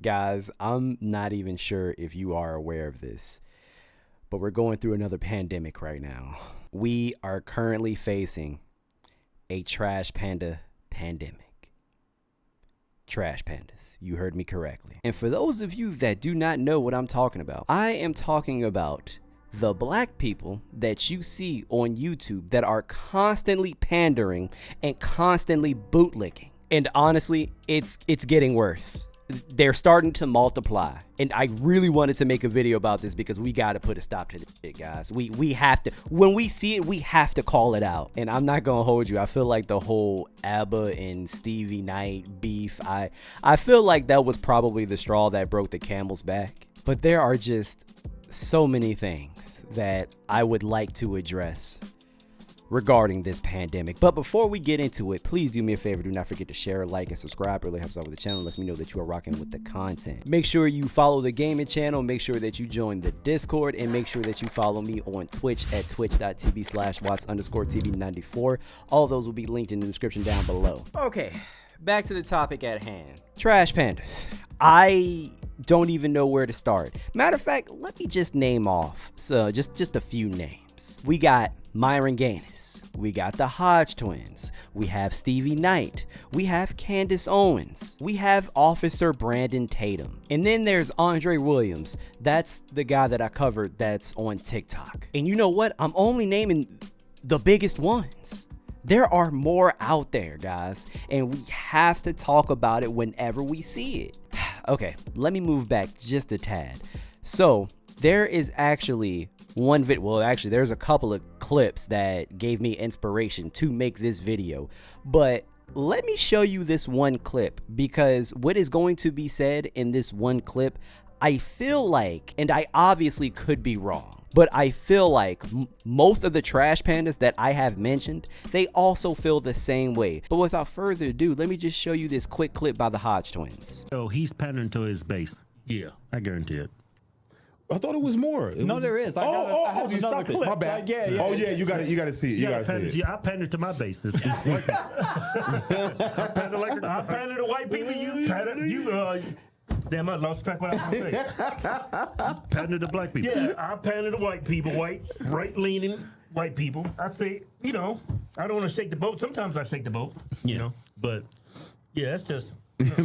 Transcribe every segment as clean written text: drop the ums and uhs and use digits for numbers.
Guys, I'm not even sure if you are aware of this, but we're going through another pandemic right now. We are currently facing a trash panda pandemic. Trash pandas. You heard me correctly. And for those of you that do not know what I'm talking about, I am talking about the black people that you see on YouTube that are constantly pandering and constantly bootlicking. And honestly, it's getting worse. They're starting to multiply, and I really wanted to make a video about this because we got to put a stop to this shit, guys. We have to, when we see it, we have to call it out. And I'm not gonna hold you, I feel like the whole ABBA and Stevie Knight beef, I feel like that was probably the straw that broke the camel's back. But there are just so many things that I would like to address regarding this pandemic. But before we get into it, please do me a favor. Do not forget to share, like, and subscribe. It really helps out with the channel. Lets me know that you are rocking with the content. Make sure you follow the gaming channel. Make sure that you join the Discord, and make sure that you follow me on Twitch at twitch.tv/watts_tv94. All of those will be linked in the description down below. Okay, back to the topic at hand. Trash pandas. I don't even know where to start. Matter of fact, let me just name off just a few names. We got MyronGaines, we got the Hodge twins, we have Stevie Knight, we have Candace Owens, we have Officer Brandon Tatum, and then there's Andre Williams. That's the guy that I covered that's on TikTok. And you know what? I'm only naming the biggest ones. There are more out there, guys, and we have to talk about it whenever we see it. Okay, let me move back just a tad. So there is actually one video, well, actually there's a couple of clips that gave me inspiration to make this video, but let me show you this one clip, because what is going to be said in this one clip, I feel like, and I obviously could be wrong, but I feel like most of the trash pandas that I have mentioned, they also feel the same way. But without further ado, let me just show you this quick clip by the Hodge twins. So he's pandering to his base. Yeah, I guarantee it. I thought it was more. There is. I have you another stopped it. clip. My bad. Yeah. Oh yeah, you got to see it. You got to see it. Yeah, I pander to my base. I pander to white people. You pander. Damn, I lost track what I was going to say. Pander to black people. Yeah, I pander to white people, right-leaning white people. I say, you know, I don't want to shake the boat. Sometimes I shake the boat, you know, but yeah, that's just.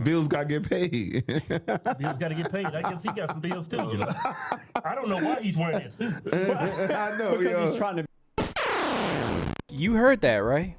Bills got to get paid. Bills got to get paid. I guess he got some bills too, you know. I don't know why he's wearing that suit. I know, because he's trying to. You heard that, right?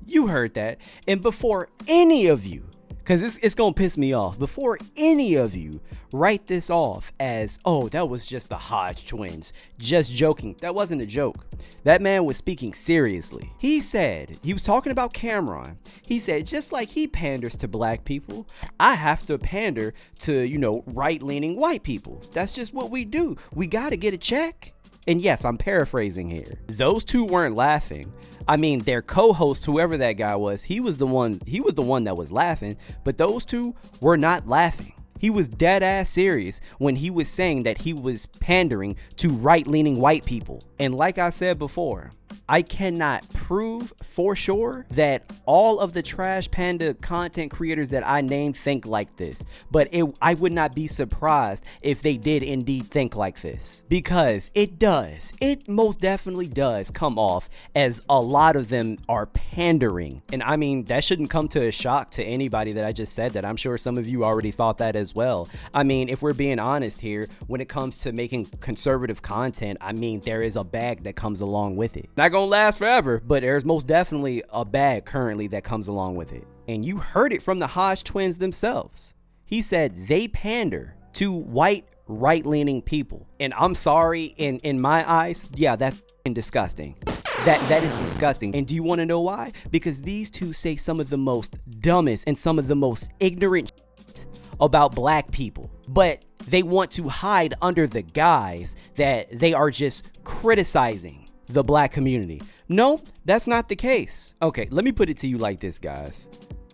You heard that. And before any of you, because it's going to piss me off, before any of you write this off as, oh, that was just the Hodge twins, just joking. That wasn't a joke. That man was speaking seriously. He said, he was talking about Cameron. He said, just like he panders to black people, I have to pander to, you know, right-leaning white people. That's just what we do. We got to get a check. And yes, I'm paraphrasing here. Those two weren't laughing. I mean, their co-host, whoever that guy was, he was the one that was laughing, but those two were not laughing. He was dead ass serious when he was saying that he was pandering to right-leaning white people. And like I said before, I cannot prove for sure that all of the trash panda content creators that I named think like this, but I would not be surprised if they did indeed think like this, because it most definitely does come off as a lot of them are pandering. And I mean, that shouldn't come to a shock to anybody that I just said that. I'm sure some of you already thought that as well. I mean, if we're being honest here, when it comes to making conservative content, I mean, there is a bag that comes along with it. Not gonna last forever, but there's most definitely a bag currently that comes along with it. And you heard it from the Hodge twins themselves. He said they pander to white right-leaning people. And I'm sorry, in my eyes, yeah, that's disgusting. That is disgusting. And do you want to know why? Because these two say some of the most dumbest and some of the most ignorant shit about black people, but they want to hide under the guise that they are just criticizing the black community. No, that's not the case. Okay, let me put it to you like this, guys.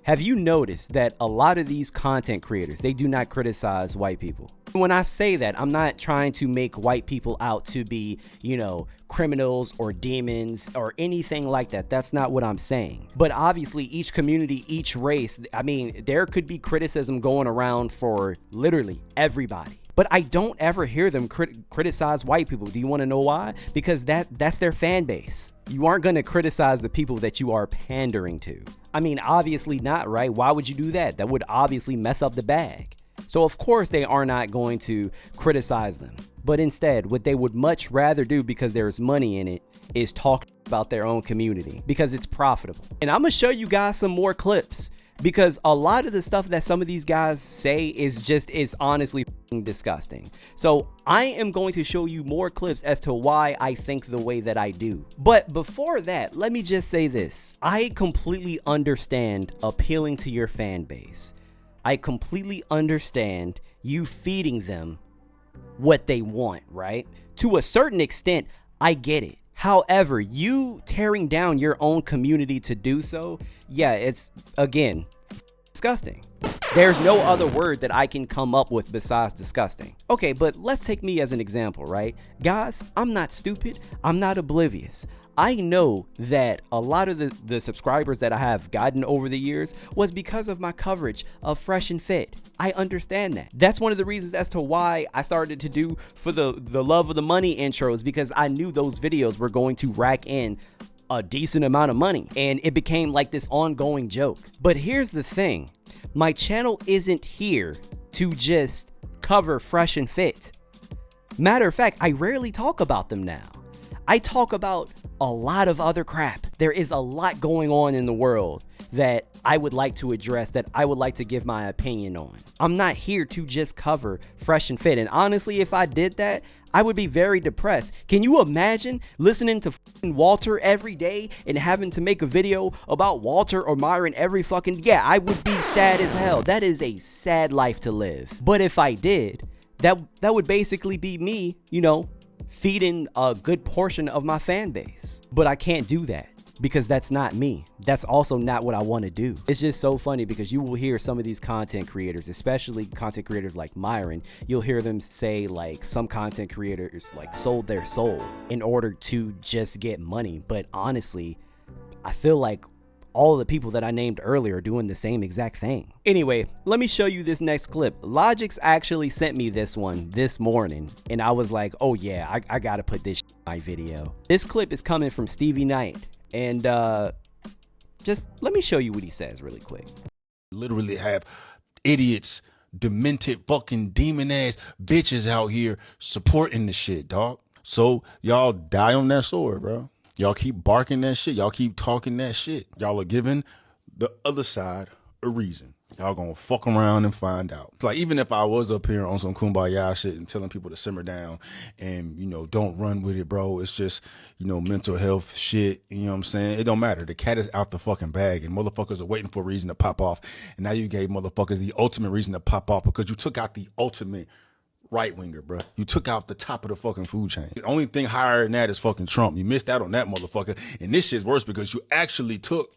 have you noticed that a lot of these content creators, they do not criticize white people? When I say that, I'm not trying to make white people out to be, you know, criminals or demons or anything like that. That's not what I'm saying. But obviously each community, each race, I mean, there could be criticism going around for literally everybody. But I don't ever hear them criticize white people. Do you want to know why? Because that's their fan base. You aren't going to criticize the people that you are pandering to. I mean, obviously not, right? Why would you do that? That would obviously mess up the bag. So of course they are not going to criticize them. But instead, what they would much rather do, because there's money in it, is talk about their own community because it's profitable. And I'm going to show you guys some more clips, because a lot of the stuff that some of these guys say is honestly disgusting. So I am going to show you more clips as to why I think the way that I do. But before that, let me just say this. I completely understand appealing to your fan base. I completely understand you feeding them what they want, right? To a certain extent, I get it. However, you tearing down your own community to do so, yeah, it's, again, disgusting. There's no other word that I can come up with besides disgusting. Okay, but let's take me as an example, right? Guys, I'm not stupid. I'm not oblivious. I know that a lot of the subscribers that I have gotten over the years was because of my coverage of Fresh and Fit. I understand that. That's one of the reasons as to why I started to do for the love of the money intros, because I knew those videos were going to rack in a decent amount of money, and it became like this ongoing joke. But here's the thing. My channel isn't here to just cover Fresh and Fit. Matter of fact, I rarely talk about them now. I talk about a lot of other crap. There is a lot going on in the world that I would like to address, that I would like to give my opinion on. I'm not here to just cover Fresh and Fit. And honestly, if I did that, I would be very depressed. Can you imagine listening to Walter every day and having to make a video about Walter or Myron every fucking, yeah, I would be sad as hell. That is a sad life to live. But if I did, that would basically be me, you know, feeding a good portion of my fan base. But I can't do that because that's not me. That's also not what I want to do. It's just so funny because you will hear some of these content creators, especially content creators like Myron, you'll hear them say like some content creators like sold their soul in order to just get money. But honestly, I feel like all the people that I named earlier are doing the same exact thing. Anyway, let me show you this next clip. Logix actually sent me this one this morning, and I was like, oh yeah, I gotta put this in my video. This clip is coming from Stevie Knight, and just let me show you what he says really quick. Literally have idiots, demented, fucking demon ass bitches out here supporting the shit, dog. So y'all die on that sword, bro. Y'all keep barking that shit. Y'all keep talking that shit. Y'all are giving the other side a reason. Y'all gonna fuck around and find out. It's like, even if I was up here on some kumbaya shit and telling people to simmer down and, you know, don't run with it, bro. It's just, you know, mental health shit. You know what I'm saying? It don't matter. The cat is out the fucking bag and motherfuckers are waiting for a reason to pop off. And now you gave motherfuckers the ultimate reason to pop off because you took out the ultimate right winger, bro. You took out the top of the fucking food chain. The only thing higher than that is fucking Trump. You missed out on that motherfucker. And this shit's worse because you actually took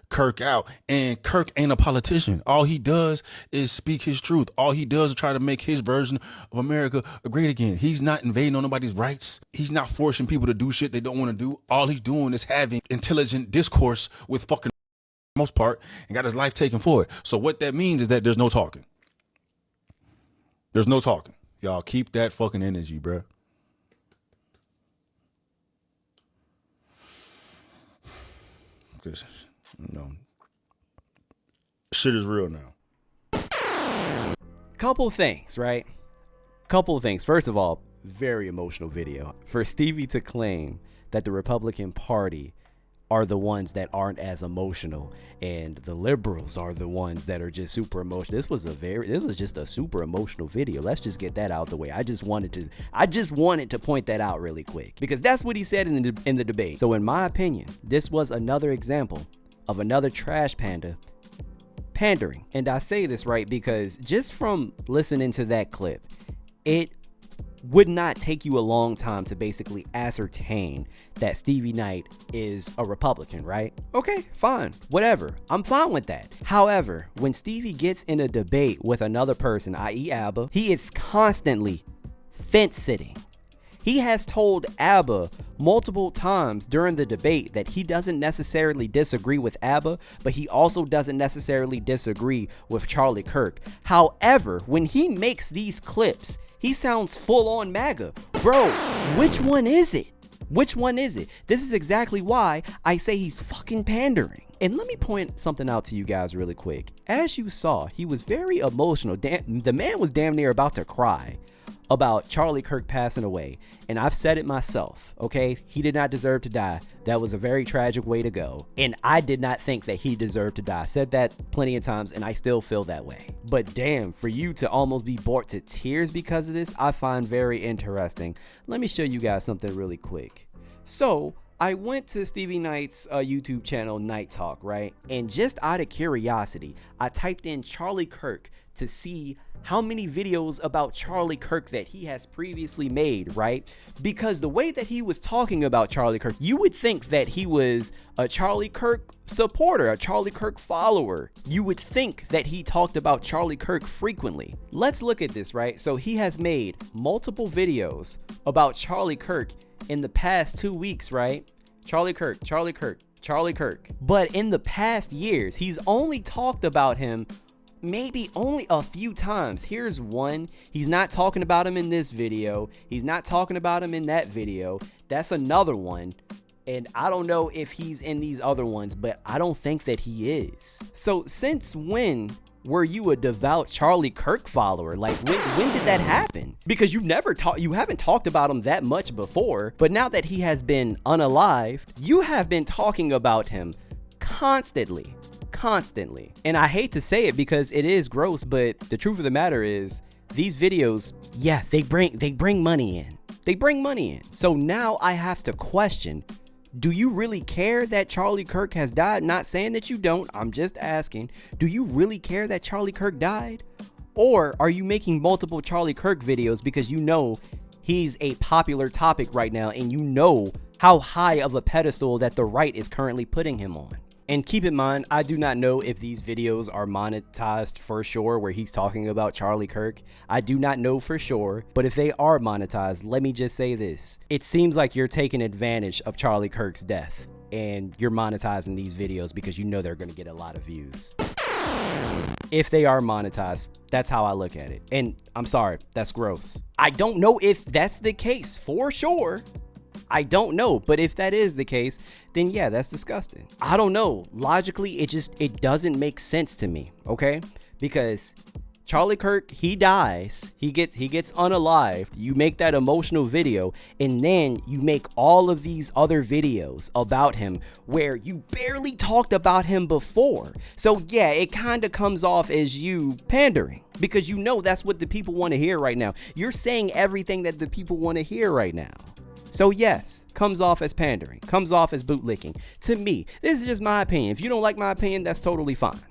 Kirk out, and Kirk ain't a politician. All he does is speak his truth. All he does is try to make his version of America great again. He's not invading on nobody's rights. He's not forcing people to do shit they don't want to do. All he's doing is having intelligent discourse with fucking most part and got his life taken for it. So what that means is that there's no talking. There's no talking. Y'all keep that fucking energy, bruh. Because, you know, shit is real now. Couple things, right? Couple of things. First of all, very emotional video. For Stevie to claim that the Republican Party are the ones that aren't as emotional and the liberals are the ones that are just super emotional. This was just a super emotional video. Let's just get that out the way. I just wanted to point that out really quick because that's what he said in the debate. So in my opinion, this was another example of another trash panda pandering. And I say this right because just from listening to that clip, it would not take you a long time to basically ascertain that Stevie Knight is a Republican, right? Okay, fine, whatever. I'm fine with that. However, when Stevie gets in a debate with another person, i.e. ABBA, he is constantly fence sitting. He has told ABBA multiple times during the debate that he doesn't necessarily disagree with ABBA, but he also doesn't necessarily disagree with Charlie Kirk. However, when he makes these clips, he sounds full on MAGA. Bro, which one is it? Which one is it? This is exactly why I say he's fucking pandering. And let me point something out to you guys really quick. As you saw, he was very emotional. The man was damn near about to cry about Charlie Kirk passing away. And I've said it myself, okay? He did not deserve to die. That was a very tragic way to go. And I did not think that he deserved to die. I said that plenty of times and I still feel that way. But damn, for you to almost be brought to tears because of this, I find very interesting. Let me show you guys something really quick. So I went to Stevie Knight's YouTube channel, Night Talk, right? And just out of curiosity, I typed in Charlie Kirk to see how many videos about Charlie Kirk that he has previously made, right? Because the way that he was talking about Charlie Kirk, you would think that he was a Charlie Kirk supporter, a Charlie Kirk follower. You would think that he talked about Charlie Kirk frequently. Let's look at this, right? So he has made multiple videos about Charlie Kirk in the past 2 weeks, right? Charlie Kirk, Charlie Kirk, Charlie Kirk. But in the past years, he's only talked about him maybe only a few times. Here's one. He's not talking about him in this video. He's not talking about him in that video. That's another one. And I don't know if he's in these other ones, but I don't think that he is. So since when were you a devout Charlie Kirk follower? Like when did that happen? Because you haven't talked about him that much before, but now that he has been unalived, you have been talking about him constantly. And I hate to say it because it is gross, but the truth of the matter is these videos, yeah, they bring money in. They bring money in. So now I have to question, do you really care that Charlie Kirk has died? Not saying that you don't, I'm just asking. Do you really care that Charlie Kirk died? Or are you making multiple Charlie Kirk videos because you know he's a popular topic right now and you know how high of a pedestal that the right is currently putting him on? And keep in mind, I do not know if these videos are monetized for sure, where he's talking about Charlie Kirk. I do not know for sure, but if they are monetized, let me just say this. It seems like you're taking advantage of Charlie Kirk's death and you're monetizing these videos because you know they're going to get a lot of views. If they are monetized, that's how I look at it. And I'm sorry, that's gross. I don't know if that's the case for sure. I don't know, but if that is the case, then yeah, that's disgusting. I don't know. Logically, it doesn't make sense to me, okay? Because Charlie Kirk, he dies, he gets unalived, you make that emotional video, and then you make all of these other videos about him where you barely talked about him before. So yeah, it kind of comes off as you pandering because you know that's what the people want to hear right now. You're saying everything that the people want to hear right now. So yes, comes off as pandering, comes off as bootlicking. To me, this is just my opinion. If you don't like my opinion, that's totally fine.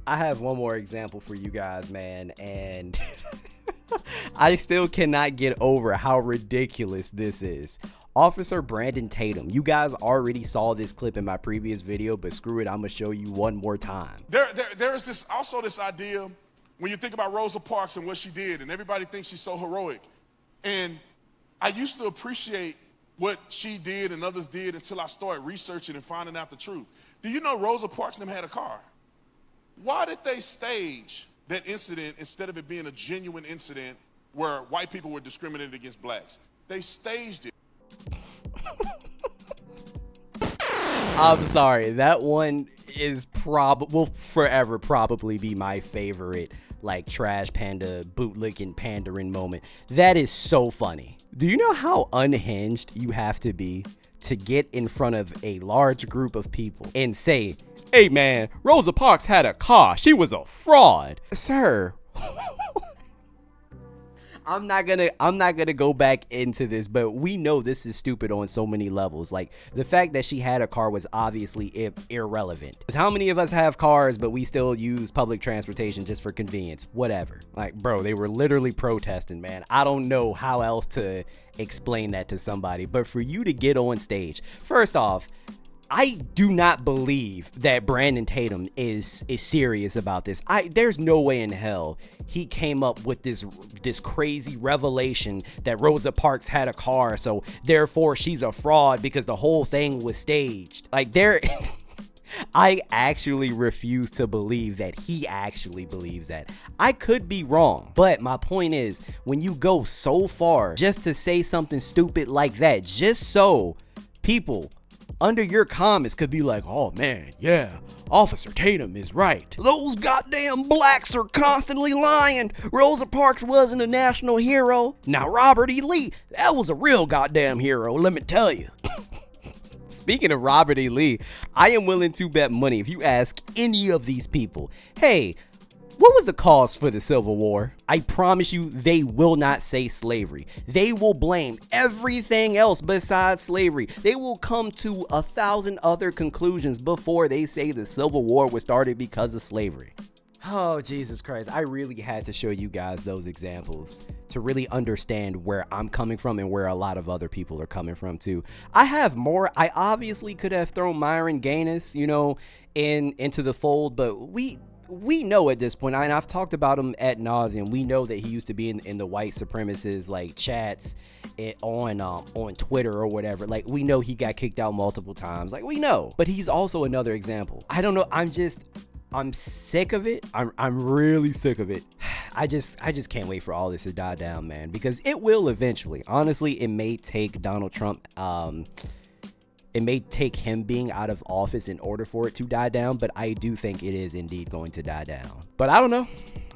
I have one more example for you guys, man, and I still cannot get over how ridiculous this is. Officer Brandon Tatum. You guys already saw this clip in my previous video, but screw it, I'm gonna show you one more time. There is this idea when you think about Rosa Parks and what she did, and everybody thinks she's so heroic. And I used to appreciate what she did and others did until I started researching and finding out the truth. Do you know Rosa Parks and them had a car? Why did they stage that incident instead of it being a genuine incident where white people were discriminated against blacks? They staged it. I'm sorry, that one is will forever probably be my favorite, like, trash panda bootlicking pandering moment. That is so funny. Do you know how unhinged you have to be to get in front of a large group of people and say, hey man, Rosa Parks had a car, she was a fraud? Sir, I'm not gonna go back into this, but we know this is stupid on so many levels. Like, the fact that she had a car was obviously irrelevant. Because how many of us have cars, but we still use public transportation just for convenience? Whatever. Like, bro, they were literally protesting, man. I don't know how else to explain that to somebody, but for you to get on stage, first off, I do not believe that Brandon Tatum is serious about this. There's no way in hell he came up with this crazy revelation that Rosa Parks had a car, so therefore she's a fraud because the whole thing was staged. Like, I actually refuse to believe that he actually believes that. I could be wrong, but my point is, when you go so far just to say something stupid like that, just so people under your comments could be like, oh man, yeah, Officer Tatum is right. Those goddamn blacks are constantly lying. Rosa Parks wasn't a national hero. Now Robert E. Lee, that was a real goddamn hero, let me tell you. Speaking of Robert E. Lee, I am willing to bet money if you ask any of these people, hey, what was the cause for the Civil War? I promise you they will not say slavery. They will blame everything else besides slavery. They will come to 1,000 other conclusions before they say the Civil War was started because of slavery. Oh, Jesus Christ. I really had to show you guys those examples to really understand where I'm coming from and where a lot of other people are coming from too. I have more. I obviously could have thrown MyronGaines, into the fold, but we know at this point, and I've talked about him ad nauseum. We know that he used to be in the white supremacist like chats on Twitter or whatever. Like, we know he got kicked out multiple times. Like, we know, but he's also another example. I don't know. I'm sick of it. I'm really sick of it. I just can't wait for all this to die down, man, because it will eventually. Honestly, it may take Donald Trump. It may take him being out of office in order for it to die down, but I do think it is indeed going to die down. But I don't know.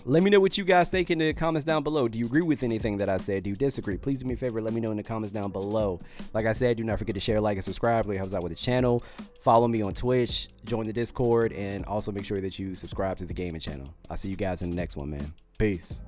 Let me know what you guys think in the comments down below. Do you agree with anything that I said? Do you disagree? Please do me a favor. Let me know in the comments down below. Like I said, do not forget to share, like, and subscribe. Really helps out with the channel. Follow me on Twitch, join the Discord, and also make sure that you subscribe to the gaming channel. I'll see you guys in the next one, man. Peace.